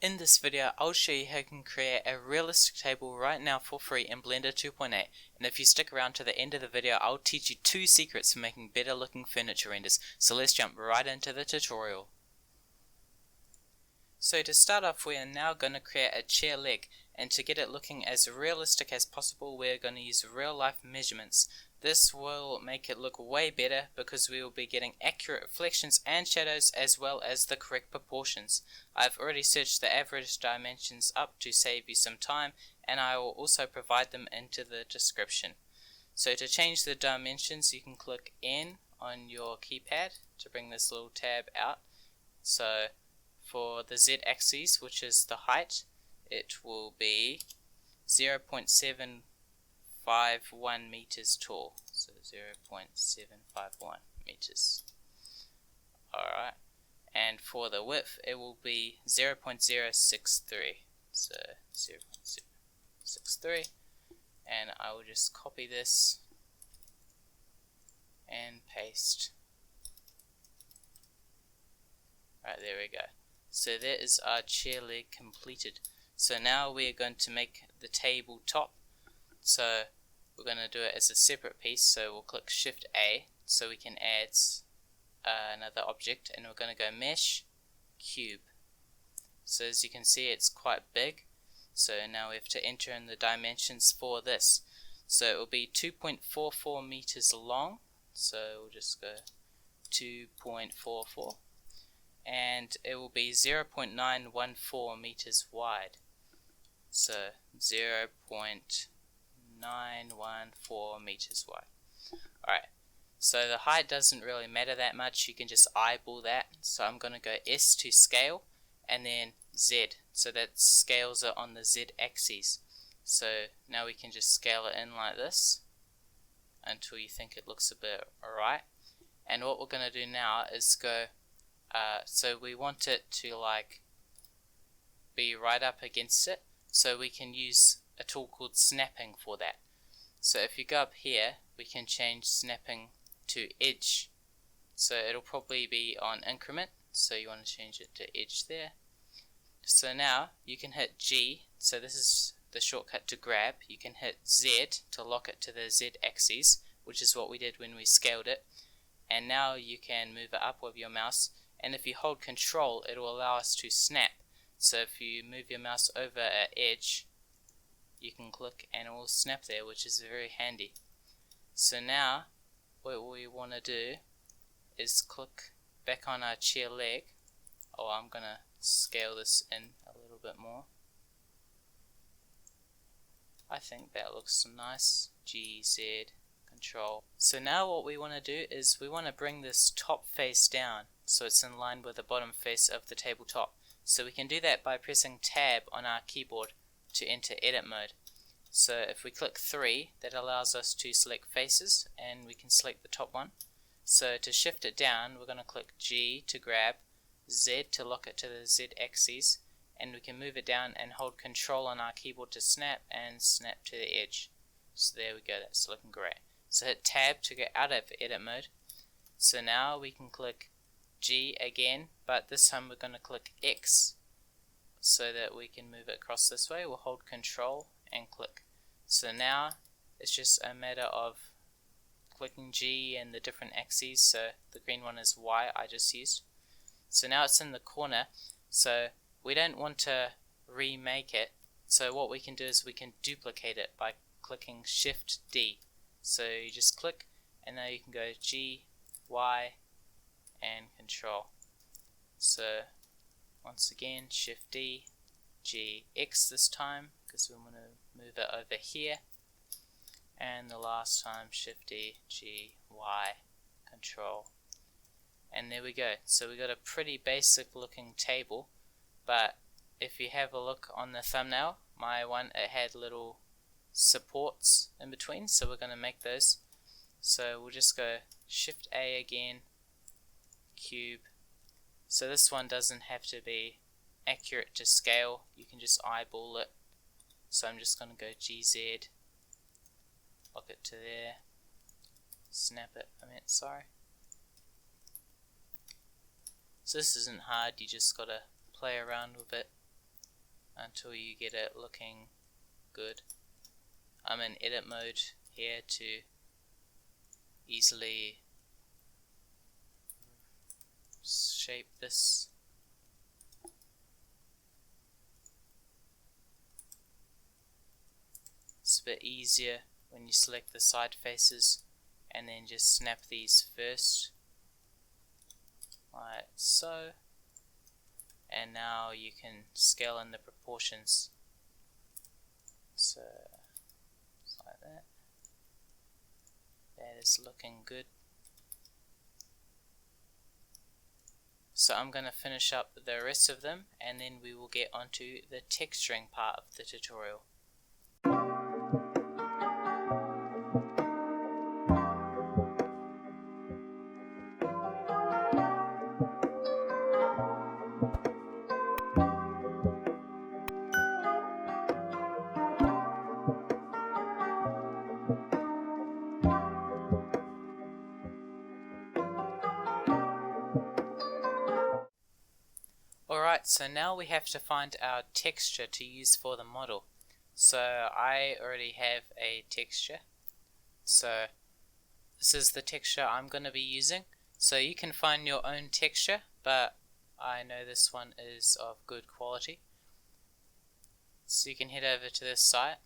In this video, I'll show you how you can create a realistic table right now for free in Blender 2.8, and if you stick around to the end of the video, I'll teach you 2 secrets for making better looking furniture renders. So let's jump right into the tutorial. So to start off, we are now going to create a chair leg, and to get it looking as realistic as possible, we're going to use real life measurements. This will make it look way better because we will be getting accurate reflections and shadows as well as the correct proportions. I've already searched the average dimensions up to save you some time, and I will also provide them into the description. So to change the dimensions, you can click N on your keypad to bring this little tab out. So for the Z axis, which is the height, it will be 0.751 meters tall, so 0.751 meters. Alright, and for the width it will be 0.063, so 0.063, and I will just copy this and paste. Right, there we go. So that is our chair leg completed. So now we are going to make the tabletop. So we're going to do it as a separate piece, so we'll click Shift A so we can add another object, and we're going to go Mesh, Cube. So as you can see, it's quite big, so now we have to enter in the dimensions for this. So it will be 2.44 meters long, so we'll just go 2.44, and it will be 0.914 meters wide, so 0.914 meters wide. Alright, so the height doesn't really matter that much, you can just eyeball that. So I'm going to go S to scale and then Z, so that scales it on the Z axis. So now we can just scale it in like this until you think it looks a bit alright. And what we're going to do now is go, so we want it to like be right up against it, so we can use a tool called snapping for that. So if you go up here, we can change snapping to edge, so it'll probably be on increment, so you want to change it to edge there. So now you can hit G, so this is the shortcut to grab. You can hit Z to lock it to the Z axis, which is what we did when we scaled it, and now you can move it up with your mouse, and if you hold Control, it will allow us to snap. So if you move your mouse over an edge, you can click and it will snap there, which is very handy. So now what we want to do is click back on our chair leg. I'm going to scale this in a little bit more. I think that looks nice. G, Z, Control. So now what we want to do is we want to bring this top face down so it's in line with the bottom face of the tabletop. So we can do that by pressing Tab on our keyboard to enter edit mode. So if we click 3, that allows us to select faces, and we can select the top one. So to shift it down, we're going to click G to grab, Z to lock it to the Z axis, and we can move it down and hold Control on our keyboard to snap, and snap to the edge. So there we go, that's looking great. So hit Tab to get out of edit mode. So now we can click G again, but this time we're going to click X so that we can move it across this way. We'll hold Control and click. So now it's just a matter of clicking G and the different axes. So the green one is Y I just used. So now it's in the corner, so we don't want to remake it. So what we can do is we can duplicate it by clicking Shift D. So you just click, and now you can go G, Y, and Control. So once again, Shift D, G, X this time, because we want to move it over here, and the last time Shift D, G, Y, Control, and there we go. So we got a pretty basic looking table, but if you have a look on the thumbnail, my one, it had little supports in between, so we're going to make those. So we'll just go Shift A again, Cube. So this one doesn't have to be accurate to scale, you can just eyeball it. So I'm just going to go GZ, lock it to there, snap it, sorry. So this isn't hard, you just gotta play around with it until you get it looking good. I'm in edit mode here to easily shape this. It's a bit easier when you select the side faces and then just snap these first, like so, and now you can scale in the proportions, so like that. That is looking good. So I'm going to finish up the rest of them and then we will get onto the texturing part of the tutorial. Alright, so now we have to find our texture to use for the model. So I already have a texture. So this is the texture I'm going to be using. So you can find your own texture, but I know this one is of good quality. So you can head over to this site.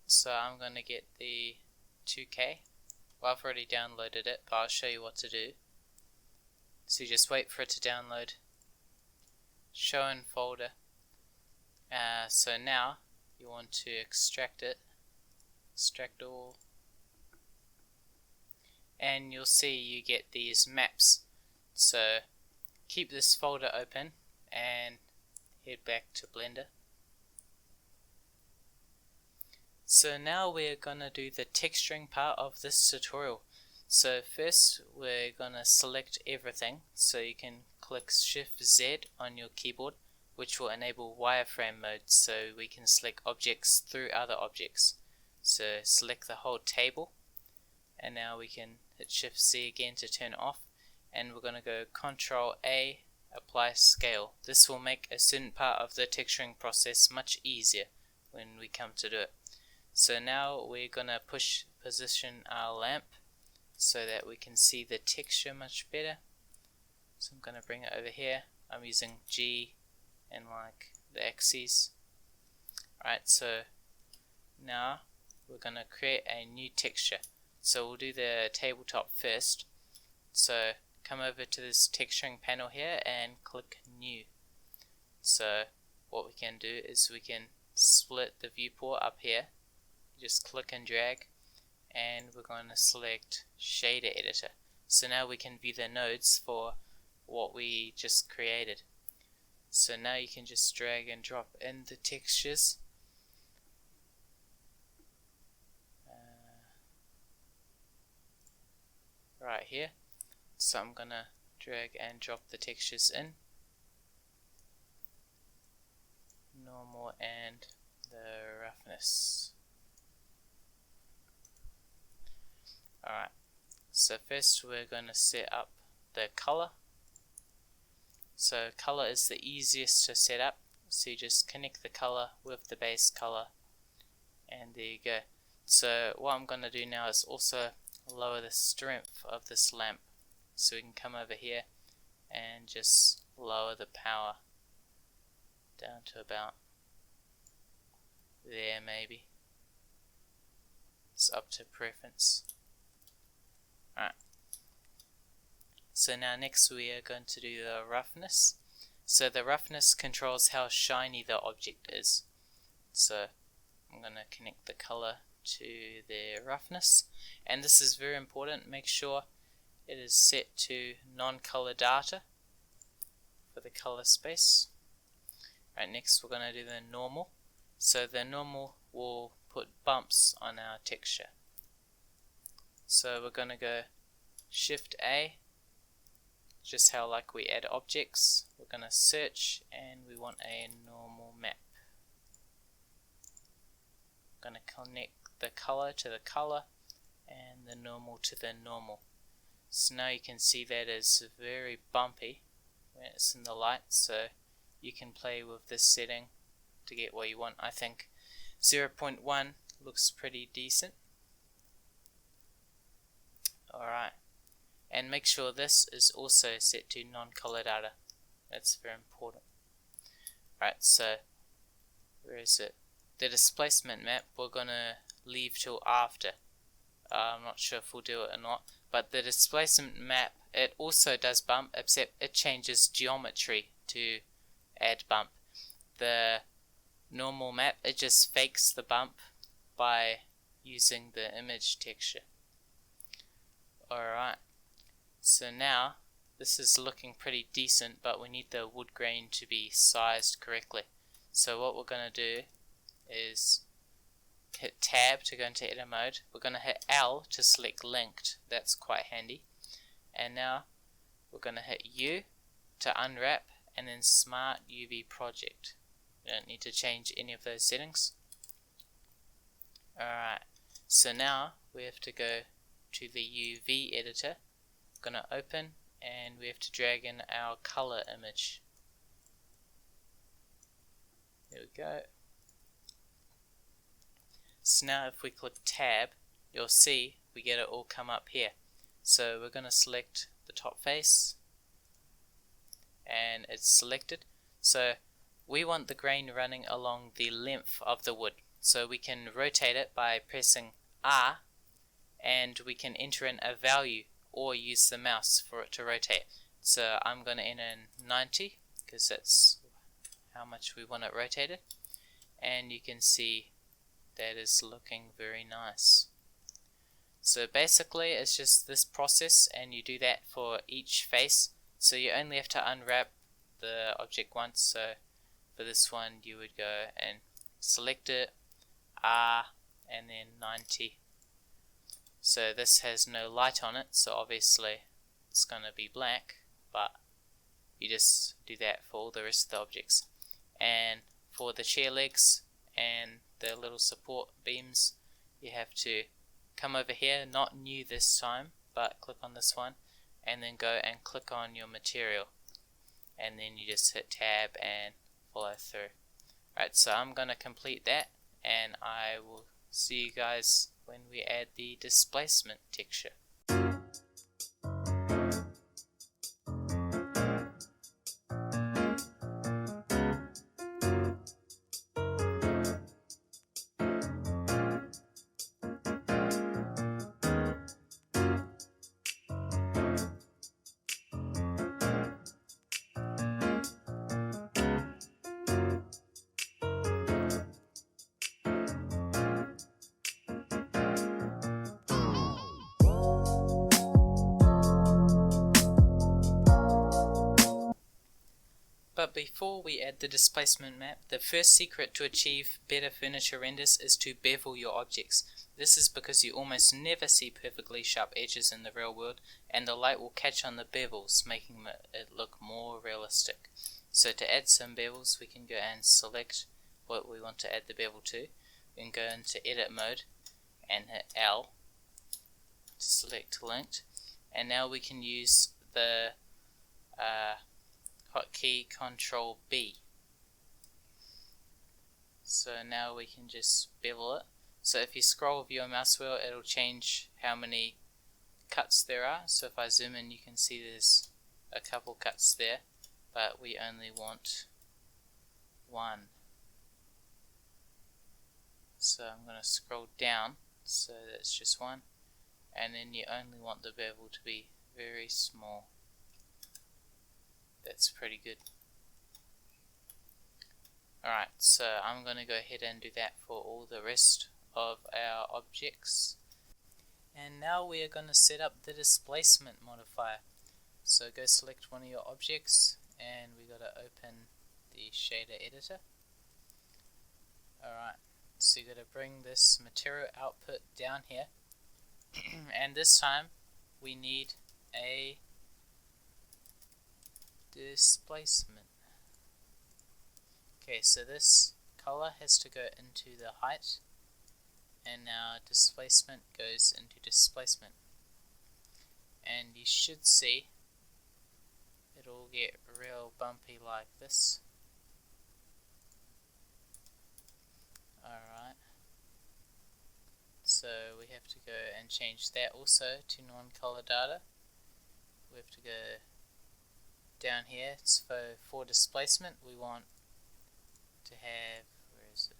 So I'm going to get the 2K. Well, I've already downloaded it, but I'll show you what to do. So you just wait for it to download. Show in folder. So now you want to extract it, extract all, and you'll see you get these maps. So keep this folder open and head back to Blender. So now we're gonna do the texturing part of this tutorial. So first we're gonna select everything, so you can click Shift Z on your keyboard, which will enable wireframe mode, so we can select objects through other objects. So select the whole table, and now we can hit Shift Z again to turn it off, and we're gonna go Control A, apply scale. This will make a certain part of the texturing process much easier when we come to do it. So now we're gonna position our lamp so that we can see the texture much better. So I'm going to bring it over here. I'm using G and like the axes. Alright, so now we're going to create a new texture. So we'll do the tabletop first. So come over to this texturing panel here and click new. So what we can do is we can split the viewport up here. Just click and drag, and we're going to select shader editor. So now we can view the nodes for what we just created. So now you can just drag and drop in the textures. Right here. So I'm gonna drag and drop the textures in. Normal and the roughness. Alright, so first we're going to set up the color. So color is the easiest to set up, so you just connect the color with the base color, and there you go. So what I'm going to do now is also lower the strength of this lamp, so we can come over here and just lower the power down to about there maybe. It's up to preference. Alright. So now next we are going to do the roughness. So the roughness controls how shiny the object is. So I'm going to connect the color to the roughness, and this is very important. Make sure it is set to non-color data for the color space. Right, next we're going to do the normal. So the normal will put bumps on our texture. So we're going to go Shift A, just how like we add objects. We're going to search and we want a normal map. Going to connect the color to the color and the normal to the normal. So now you can see that is very bumpy when it's in the light, so you can play with this setting to get what you want. I think 0.1 looks pretty decent. Alright, and make sure this is also set to non-color data. That's very important. Right, so where is it? The displacement map we're gonna leave till after. I'm not sure if we'll do it or not, but the displacement map, it also does bump, except it changes geometry to add bump. The normal map, it just fakes the bump by using the image texture. Alright, so now this is looking pretty decent, but we need the wood grain to be sized correctly. So what we're going to do is hit Tab to go into edit mode. We're going to hit L to select linked. That's quite handy. And now we're going to hit U to unwrap, and then Smart UV Project. You don't need to change any of those settings. Alright, so now we have to go to the UV editor. We're going to open, and we have to drag in our color image. There we go. So now if we click Tab, you'll see we get it all come up here. So we're going to select the top face, and it's selected. So we want the grain running along the length of the wood. So we can rotate it by pressing R, and we can enter in a value or use the mouse for it to rotate. So I'm going to enter in 90 because that's how much we want it rotated, and you can see that is looking very nice. So basically it's just this process, and you do that for each face. So you only have to unwrap the object once. So for this one you would go and select it, R, and then 90. So this has no light on it, so obviously it's going to be black, but you just do that for all the rest of the objects. And for the chair legs and the little support beams, you have to come over here, not new this time, but click on this one, and then go and click on your material, and then you just hit Tab and follow through. Right, so I'm going to complete that, and I will see you guys when we add the displacement texture. But before we add the displacement map, the first secret to achieve better furniture renders is to bevel your objects. This is because you almost never see perfectly sharp edges in the real world, and the light will catch on the bevels, making it look more realistic. So to add some bevels, we can go and select what we want to add the bevel to. We can go into edit mode and hit L to select linked, and now we can use the hotkey Control B. So now we can just bevel it. So if you scroll with your mouse wheel, it'll change how many cuts there are. So if I zoom in, you can see there's a couple cuts there, but we only want one. So I'm going to scroll down, so that's just one, and then you only want the bevel to be very small. That's pretty good. Alright, so I'm going to go ahead and do that for all the rest of our objects. And now we are going to set up the displacement modifier. So go select one of your objects, and we got to open the shader editor. Alright, so you got to bring this material output down here, and this time we need a displacement. Okay, so this color has to go into the height, and now displacement goes into displacement, and you should see it'll get real bumpy like this. have to go and change that also to non-color data. We have to go down here. So for displacement we want to have, where is it?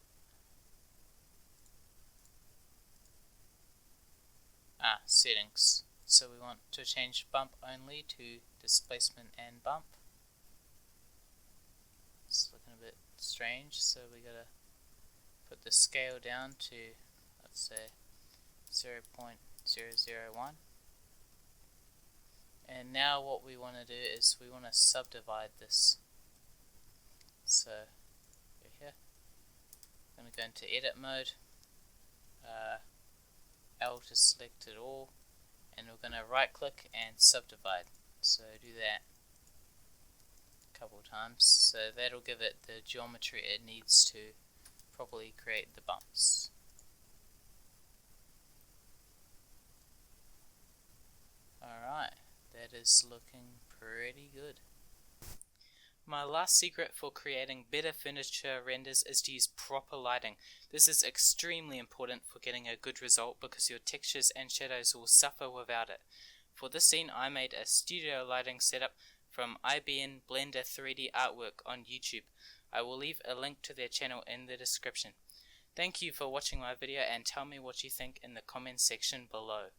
Settings. So we want to change bump only to displacement and bump. It's looking a bit strange, so we gotta put the scale down to, let's say, 0.001. And now what we want to do is we want to subdivide this. So go here, I'm going to go into edit mode, L to select it all, and we're going to right click and subdivide. So do that a couple times, so that'll give it the geometry it needs to properly create the bumps. Alright, that is looking pretty good. My last secret for creating better furniture renders is to use proper lighting. This is extremely important for getting a good result because your textures and shadows will suffer without it. For this scene I made a studio lighting setup from IBN Blender 3D Artwork on YouTube. I will leave a link to their channel in the description. Thank you for watching my video and tell me what you think in the comment section below.